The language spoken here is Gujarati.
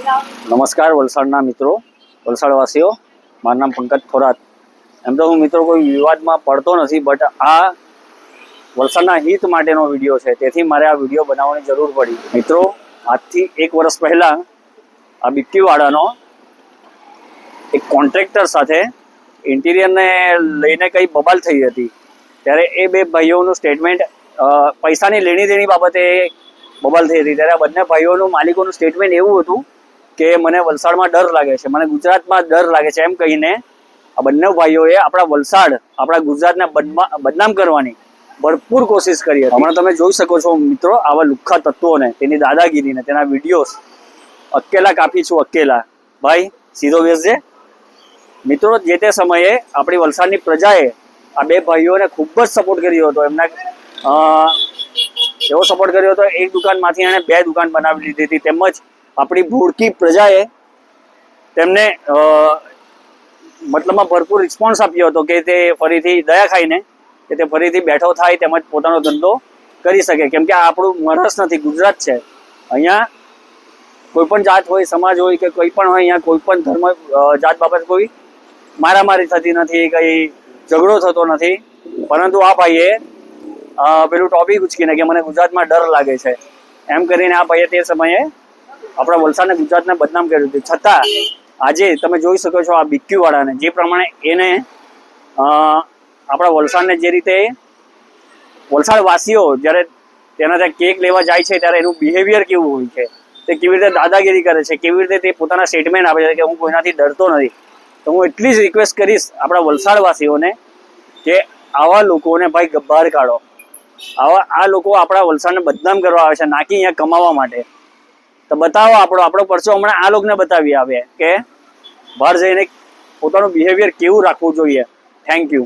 નમસ્કાર વલસાડના મિત્રો, વલસાડવાસીઓ. મારું નામ પંકજ થોરાત. એમ તો હું મિત્રો કોઈ વિવાદમાં પડતો નથી, બટ આ વલસાડના હિત માટેનો વિડીયો છે, તેથી મારે આ વિડીયો બનાવવાની જરૂર પડી. મિત્રો, આજથી 1 વર્ષ પહેલા આ બિક્કીવાડાનો એક કોન્ટ્રાક્ટર સાથે ઇન્ટિરિયરને લઈને કંઈ બબાલ થઈ હતી. ત્યારે એ બે ભાઈઓનું સ્ટેટમેન્ટ પૈસાની લેણી દેણી બાબતે બબાલ થઈ હતી. ત્યારે આ બંને ભાઈઓનું માલિકોનું સ્ટેટમેન્ટ એવું હતું કે મને વલસાડમાં ડર લાગે છે, મને ગુજરાતમાં ડર લાગે છે, એમ કહીને આ બંને ભાઈઓએ આપણા વલસાડ, આપણા ગુજરાતને બદનામ કરવાની ભરપૂર કોશિશ કરી હતી. હમણાં તમે જોઈ શકો છો મિત્રો, આવા લુખ્ખા તત્વોને, તેની દાદાગીરીને, તેના વિડીયોઝ. અકેલા કાફી છું, અકેલા. ભાઈ સીધો બેસજે. મિત્રો, જે તે સમયે આપણી વલસાડની પ્રજાએ આ બે ભાઈઓને ખૂબ જ સપોર્ટ કર્યો હતો. એમના એવો સપોર્ટ કર્યો હતો, એક દુકાનમાંથી એણે 2 દુકાન બનાવી લીધી હતી. તેમજ આપણી ભૂડકી પ્રજાએ તેમને મતલબમાં ભરપૂર રિસ્પોન્સ આપ્યો હતો કે તે ફરીથી દયા ખાઈને કે તે ફરીથી બેઠો થાય, તેમજ પોતાનો ધંધો કરી શકે. કેમ કે આ આપણું મહારાષ્ટ્ર નથી, ગુજરાત છે. અહીંયા કોઈ પણ જાત હોય, સમાજ હોય કે કોઈ પણ હોય, અહીંયા કોઈ પણ ધર્મ જાત બાબત કોઈ મારામારી થતી નથી, કંઈ ઝઘડો થતો નથી. પરંતુ આ ભાઈએ પેલું ટોપિક ઉચકીને કે મને ગુજરાતમાં ડર લાગે છે એમ કરીને આ ભાઈએ તે સમયે આપણા વલસાડને, ગુજરાતને બદનામ કર્યું હતું. છતાં આજે તમે જોઈ શકો છો આ બિક્કીવાડાને, જે પ્રમાણે એને આપણા વલસાડને જે રીતે વલસાડવાસીઓ જ્યારે તેના ત્યાં કેક લેવા જાય છે ત્યારે એનું બિહેવિયર કેવું હોય છે, તે કેવી રીતે દાદાગીરી કરે છે, કેવી રીતે તે પોતાના સ્ટેટમેન્ટ આપે છે કે હું કોઈનાથી ડરતો નથી. તો હું એટલી જ રિક્વેસ્ટ કરીશ આપણા વલસાડવાસીઓને કે આવા લોકોને ભાઈ બહાર કાઢો. આ લોકો આપણા વલસાડને બદનામ કરવા આવે છે, નાકી અહીંયા કમાવા માટે. તો બતાવો આપણો પરચો હમણાં આ લોકોને બતાવી આવે કે બહાર જઈને પોતાનું બિહેવિયર કેવું રાખવું જોઈએ. Thank you.